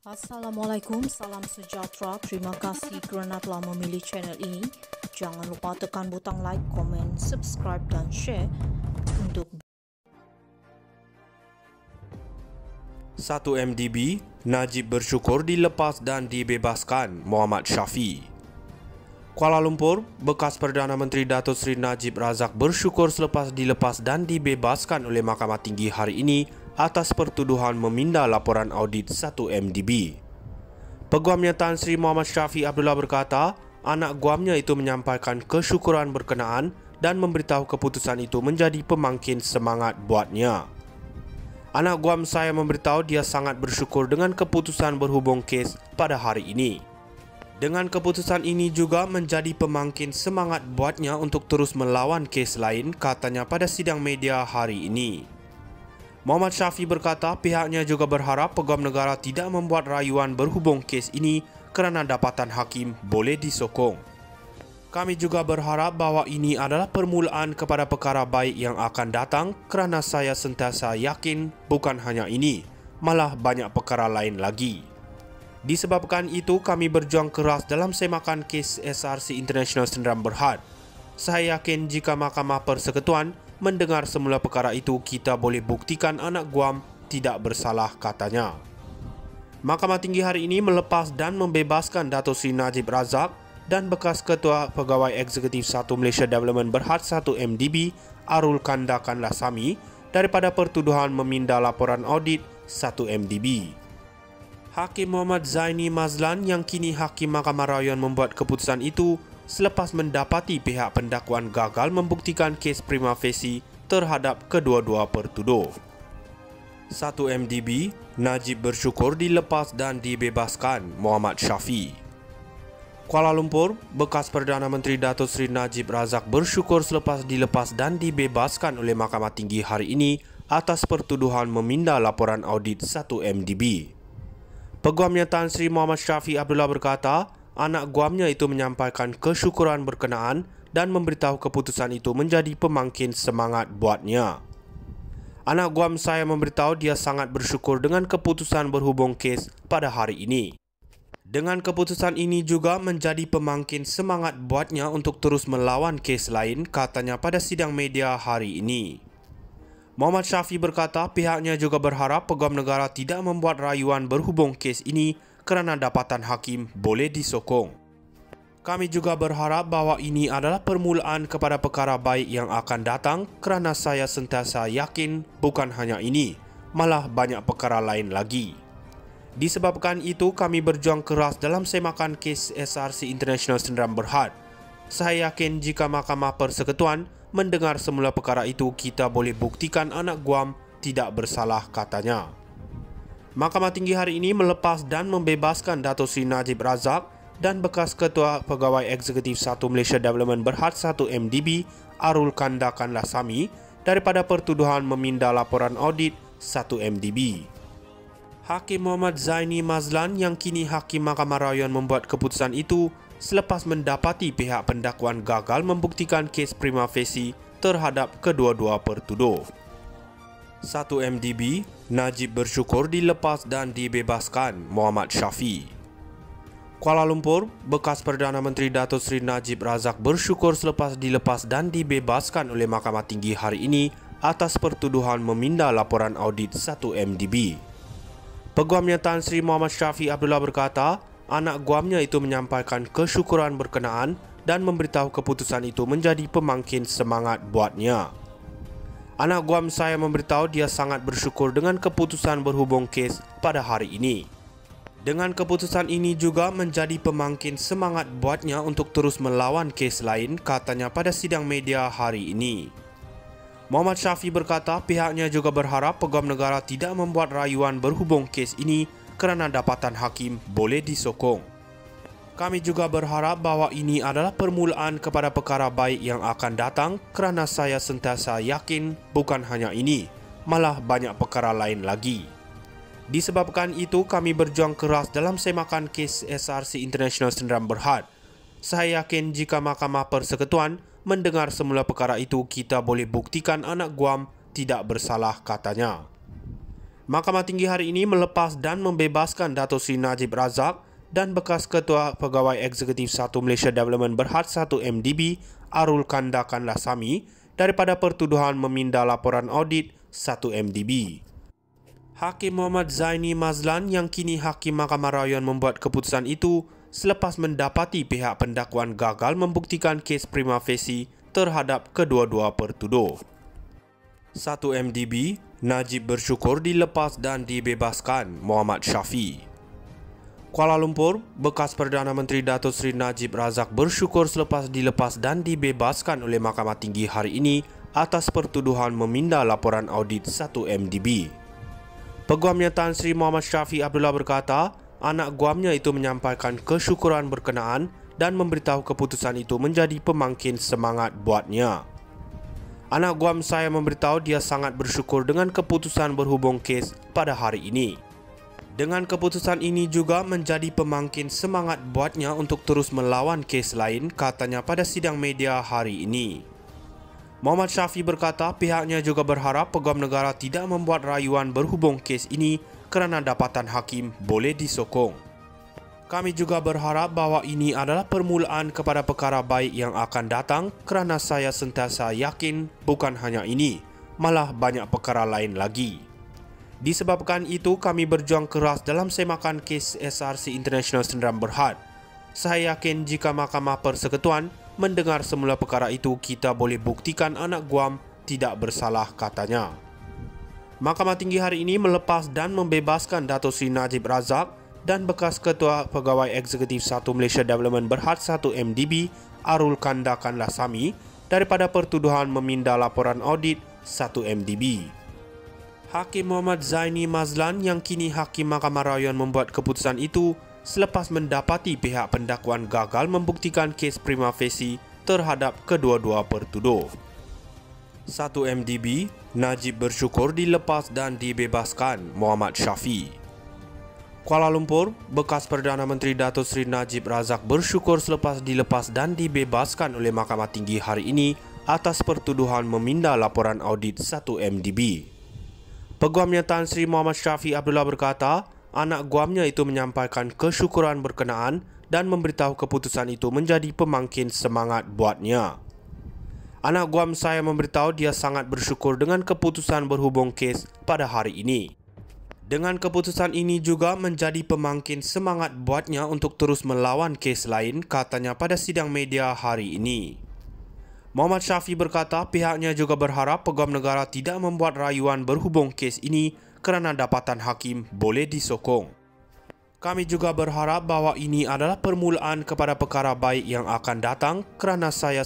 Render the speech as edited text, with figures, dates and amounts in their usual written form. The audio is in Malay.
Assalamualaikum, salam sejahtera. Terima kasih kerana telah memilih channel ini. Jangan lupa tekan butang like, komen, subscribe dan share untuk 1 MDB, Najib bersyukur dilepas dan dibebaskan, Muhammad Syafi. Kuala Lumpur, bekas Perdana Menteri Datuk Seri Najib Razak bersyukur selepas dilepas dan dibebaskan oleh Mahkamah Tinggi hari ini atas pertuduhan meminda laporan audit 1 MDB. Peguamnya Tan Sri Muhammad Syafi Abdullah berkata, anak guamnya itu menyampaikan kesyukuran berkenaan dan memberitahu keputusan itu menjadi pemangkin semangat buatnya. Anak guam saya memberitahu dia sangat bersyukur dengan keputusan berhubung kes pada hari ini. Dengan keputusan ini juga menjadi pemangkin semangat buatnya untuk terus melawan kes lain, katanya pada sidang media hari ini. Muhammad Syafi berkata pihaknya juga berharap Peguam Negara tidak membuat rayuan berhubung kes ini kerana dapatan hakim boleh disokong. Kami juga berharap bahawa ini adalah permulaan kepada perkara baik yang akan datang kerana saya sentiasa yakin bukan hanya ini, malah banyak perkara lain lagi. Disebabkan itu, kami berjuang keras dalam semakan kes SRC International Sdn Bhd. Saya yakin jika Mahkamah Persekutuan mendengar semula perkara itu, kita boleh buktikan anak guam tidak bersalah, katanya. Mahkamah Tinggi hari ini melepas dan membebaskan Datuk Seri Najib Razak dan bekas Ketua Pegawai Eksekutif 1 Malaysia Development Berhad 1 MDB Arul Kandakan Lasami daripada pertuduhan meminda laporan audit 1 MDB. Hakim Muhammad Zaini Mazlan yang kini Hakim Mahkamah Rayuan membuat keputusan itu selepas mendapati pihak pendakwaan gagal membuktikan kes prima facie terhadap kedua-dua pertuduh. 1 MDB, Najib bersyukur dilepas dan dibebaskan, Muhammad Syafi. Kuala Lumpur, bekas Perdana Menteri Datuk Seri Najib Razak bersyukur selepas dilepas dan dibebaskan oleh Mahkamah Tinggi hari ini atas pertuduhan meminda laporan audit 1 MDB. Peguamnya Tan Sri Muhammad Syafi Abdullah berkata, anak guamnya itu menyampaikan kesyukuran berkenaan dan memberitahu keputusan itu menjadi pemangkin semangat buatnya. Anak guam saya memberitahu dia sangat bersyukur dengan keputusan berhubung kes pada hari ini. Dengan keputusan ini juga menjadi pemangkin semangat buatnya untuk terus melawan kes lain, katanya pada sidang media hari ini. Muhammad Syafi berkata pihaknya juga berharap Peguam Negara tidak membuat rayuan berhubung kes ini kerana dapatan hakim boleh disokong. Kami juga berharap bahawa ini adalah permulaan kepada perkara baik yang akan datang kerana saya sentiasa yakin bukan hanya ini, malah banyak perkara lain lagi. Disebabkan itu, kami berjuang keras dalam semakan kes SRC International Sdn Bhd. Saya yakin jika Mahkamah Persekutuan mendengar semula perkara itu, kita boleh buktikan anak guam tidak bersalah, katanya. Mahkamah Tinggi hari ini melepas dan membebaskan Datuk Seri Najib Razak dan bekas Ketua Pegawai Eksekutif 1 Malaysia Development Berhad 1 MDB Arul Kandakan Lasami daripada pertuduhan meminda laporan audit 1 MDB. Hakim Muhammad Zaini Mazlan yang kini Hakim Mahkamah Rayuan membuat keputusan itu selepas mendapati pihak pendakwaan gagal membuktikan kes prima facie terhadap kedua-dua pertuduh. 1 MDB, Najib bersyukur dilepas dan dibebaskan, Muhammad Syafi. Kuala Lumpur, bekas Perdana Menteri Datuk Seri Najib Razak bersyukur selepas dilepas dan dibebaskan oleh Mahkamah Tinggi hari ini atas pertuduhan meminda laporan audit 1 MDB. Peguamnya Tan Sri Muhammad Syafi Abdullah berkata, anak guamnya itu menyampaikan kesyukuran berkenaan dan memberitahu keputusan itu menjadi pemangkin semangat buatnya. Anak guam saya memberitahu dia sangat bersyukur dengan keputusan berhubung kes pada hari ini. Dengan keputusan ini juga menjadi pemangkin semangat buatnya untuk terus melawan kes lain, katanya pada sidang media hari ini. Muhammad Syafi berkata pihaknya juga berharap Peguam Negara tidak membuat rayuan berhubung kes ini kerana dapatan hakim boleh disokong. Kami juga berharap bahawa ini adalah permulaan kepada perkara baik yang akan datang kerana saya sentiasa yakin bukan hanya ini, malah banyak perkara lain lagi. Disebabkan itu, kami berjuang keras dalam semakan kes SRC International Sdn Bhd. Saya yakin jika Mahkamah Persekutuan mendengar semula perkara itu, kita boleh buktikan anak guam tidak bersalah, katanya. Mahkamah Tinggi hari ini melepas dan membebaskan Dato' Sri Najib Razak dan bekas Ketua Pegawai Eksekutif 1 Malaysia Development Berhad 1 MDB Arul Kanda Kandasamy daripada pertuduhan meminda laporan audit 1 MDB. Hakim Muhammad Zaini Mazlan yang kini Hakim Mahkamah Rayuan membuat keputusan itu selepas mendapati pihak pendakwaan gagal membuktikan kes prima facie terhadap kedua-dua pertuduh. 1 MDB, Najib bersyukur dilepas dan dibebaskan Muhammad Syafi. Kuala Lumpur, bekas Perdana Menteri Dato' Sri Najib Razak bersyukur selepas dilepas dan dibebaskan oleh Mahkamah Tinggi hari ini atas pertuduhan meminda laporan audit 1 MDB. Peguamnya Tan Sri Muhammad Syafi Abdullah berkata, anak guamnya itu menyampaikan kesyukuran berkenaan dan memberitahu keputusan itu menjadi pemangkin semangat buatnya. Anak guam saya memberitahu dia sangat bersyukur dengan keputusan berhubung kes pada hari ini. Dengan keputusan ini juga menjadi pemangkin semangat buatnya untuk terus melawan kes lain, katanya pada sidang media hari ini. Muhammad Syafi berkata pihaknya juga berharap Peguam Negara tidak membuat rayuan berhubung kes ini kerana dapatan hakim boleh disokong. Kami juga berharap bahawa ini adalah permulaan kepada perkara baik yang akan datang kerana saya sentiasa yakin bukan hanya ini, malah banyak perkara lain lagi. Disebabkan itu, kami berjuang keras dalam semakan kes SRC International Sdn Berhad. Saya yakin jika Mahkamah Persekutuan mendengar semula perkara itu, kita boleh buktikan anak guam tidak bersalah, katanya. Mahkamah Tinggi hari ini melepas dan membebaskan Dato' Sri Najib Razak dan bekas Ketua Pegawai Eksekutif 1 Malaysia Development Berhad 1 MDB Arul Kanda Kandasamy daripada pertuduhan meminda laporan audit 1 MDB. Hakim Muhammad Zaini Mazlan yang kini Hakim Mahkamah Rayuan membuat keputusan itu selepas mendapati pihak pendakwaan gagal membuktikan kes prima facie terhadap kedua-dua pertuduh. 1 MDB, Najib bersyukur dilepas dan dibebaskan Muhammad Syafi. Kuala Lumpur, bekas Perdana Menteri Dato' Sri Najib Razak bersyukur selepas dilepas dan dibebaskan oleh Mahkamah Tinggi hari ini atas pertuduhan meminda laporan audit 1 MDB. Peguamnya Tan Sri Muhammad Syafi Abdullah berkata, anak guamnya itu menyampaikan kesyukuran berkenaan dan memberitahu keputusan itu menjadi pemangkin semangat buatnya. Anak guam saya memberitahu dia sangat bersyukur dengan keputusan berhubung kes pada hari ini. Dengan keputusan ini juga menjadi pemangkin semangat buatnya untuk terus melawan kes lain, katanya pada sidang media hari ini. Muhammad Syafi berkata pihaknya juga berharap Peguam Negara tidak membuat rayuan berhubung kes ini kerana dapatan hakim boleh disokong. Kami juga berharap bahawa ini adalah permulaan kepada perkara baik yang akan datang kerana saya